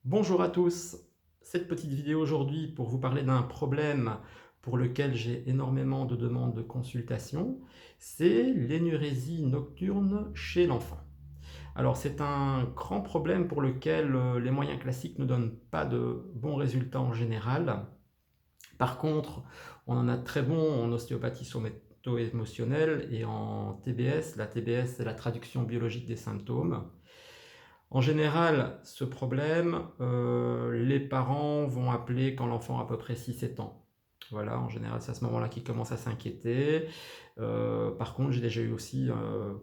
Bonjour à tous, cette petite vidéo aujourd'hui pour vous parler d'un problème pour lequel j'ai énormément de demandes de consultation, c'est l'énurésie nocturne chez l'enfant. Alors c'est un grand problème pour lequel les moyens classiques ne donnent pas de bons résultats en général. Par contre, on en a de très bons en ostéopathie somato-émotionnelle et en TBS. La TBS, c'est la traduction biologique des symptômes. En général, ce problème, les parents vont appeler quand l'enfant a à peu près 6-7 ans. Voilà, en général, c'est à ce moment-là qu'ils commencent à s'inquiéter. Par contre, j'ai déjà eu aussi,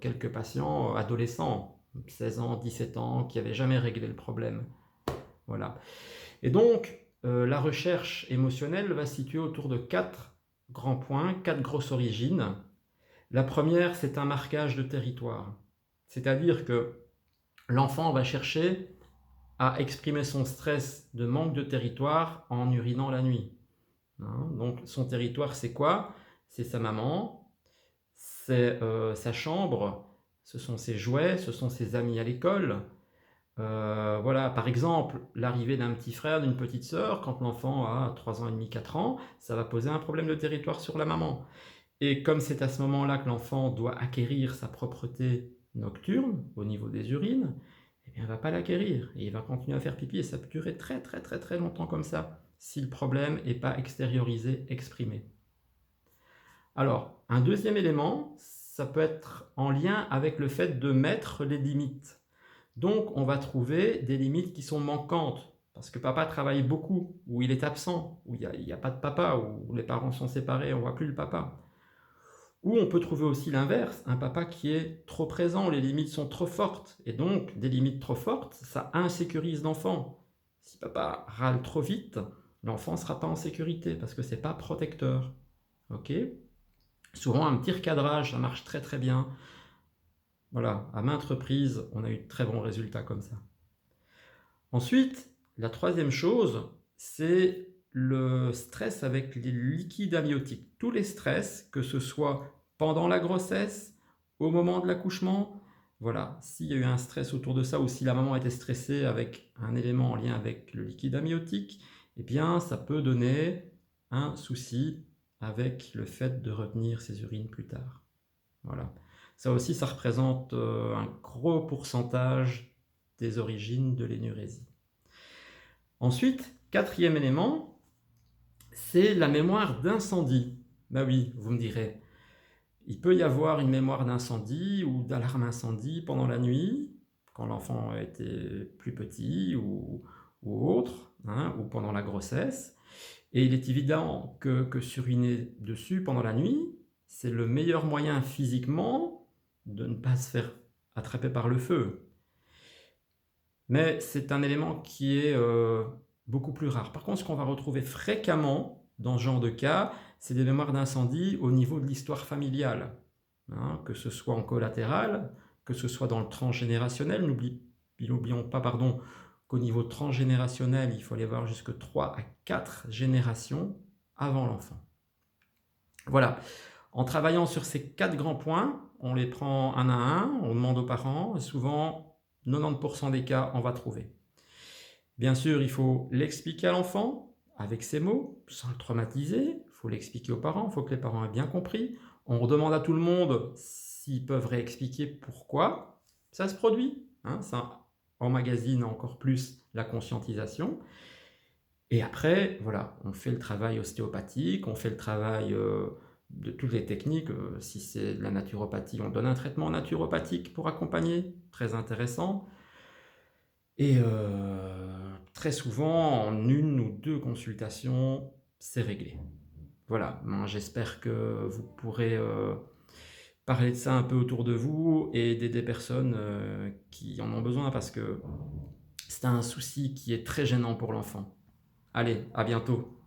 quelques patients, adolescents, 16 ans, 17 ans, qui avaient jamais réglé le problème. Voilà. Et donc, la recherche émotionnelle va se situer autour de 4 grands points, 4 grosses origines. La première, c'est un marquage de territoire. C'est-à-dire que l'enfant va chercher à exprimer son stress de manque de territoire en urinant la nuit. Hein. Donc son territoire, c'est quoi? C'est sa maman, c'est sa chambre, ce sont ses jouets, ce sont ses amis à l'école. Voilà, par exemple, l'arrivée d'un petit frère, d'une petite sœur, quand l'enfant a 3 ans et demi, 4 ans, ça va poser un problème de territoire sur la maman. Et comme c'est à ce moment-là que l'enfant doit acquérir sa propreté nocturne au niveau des urines, eh bien, il ne va pas l'acquérir et il va continuer à faire pipi et ça peut durer très très très très longtemps comme ça si le problème n'est pas extériorisé, exprimé. Alors, un deuxième élément, ça peut être en lien avec le fait de mettre les limites. Donc, on va trouver des limites qui sont manquantes parce que papa travaille beaucoup, ou il est absent, ou il n'y a pas de papa, ou les parents sont séparés, on ne voit plus le papa. Ou on peut trouver aussi l'inverse, un papa qui est trop présent, les limites sont trop fortes. Et donc, des limites trop fortes, ça insécurise l'enfant. Si papa râle trop vite, l'enfant ne sera pas en sécurité parce que ce n'est pas protecteur. Ok? Souvent, un petit recadrage, ça marche très très bien. Voilà, à maintes reprises, on a eu de très bons résultats comme ça. Ensuite, la troisième chose, c'est le stress avec les liquides amniotiques. Tous les stress, que ce soit pendant la grossesse, au moment de l'accouchement, voilà, s'il y a eu un stress autour de ça ou si la maman était stressée avec un élément en lien avec le liquide amniotique, eh bien, ça peut donner un souci avec le fait de retenir ses urines plus tard. Voilà. Ça aussi, ça représente un gros pourcentage des origines de l'énurésie. Ensuite, quatrième élément, c'est la mémoire d'incendie. Ben oui, vous me direz, il peut y avoir une mémoire d'incendie ou d'alarme incendie pendant la nuit, quand l'enfant était plus petit ou autre, hein, ou pendant la grossesse. Et il est évident que suriner dessus pendant la nuit, c'est le meilleur moyen physiquement de ne pas se faire attraper par le feu. Mais c'est un élément qui est beaucoup plus rare. Par contre, ce qu'on va retrouver fréquemment dans ce genre de cas, c'est des mémoires d'incendie au niveau de l'histoire familiale. Hein, que ce soit en collatéral, que ce soit dans le transgénérationnel. N'oublions pas qu'au niveau transgénérationnel, il faut aller voir jusque 3 à 4 générations avant l'enfant. Voilà. En travaillant sur ces 4 grands points, on les prend un à un, on demande aux parents, et souvent, 90% des cas, on va trouver. Bien sûr, il faut l'expliquer à l'enfant, avec ses mots, sans le traumatiser. Il faut l'expliquer aux parents, il faut que les parents aient bien compris. On redemande à tout le monde s'ils peuvent réexpliquer pourquoi ça se produit. Hein, ça emmagasine encore plus la conscientisation. Et après, voilà, on fait le travail ostéopathique, on fait le travail de toutes les techniques. Si c'est de la naturopathie, on donne un traitement naturopathique pour accompagner, très intéressant. Et très souvent, en 1 ou 2 consultations, c'est réglé. Voilà, j'espère que vous pourrez parler de ça un peu autour de vous et aider des personnes qui en ont besoin parce que c'est un souci qui est très gênant pour l'enfant. Allez, à bientôt.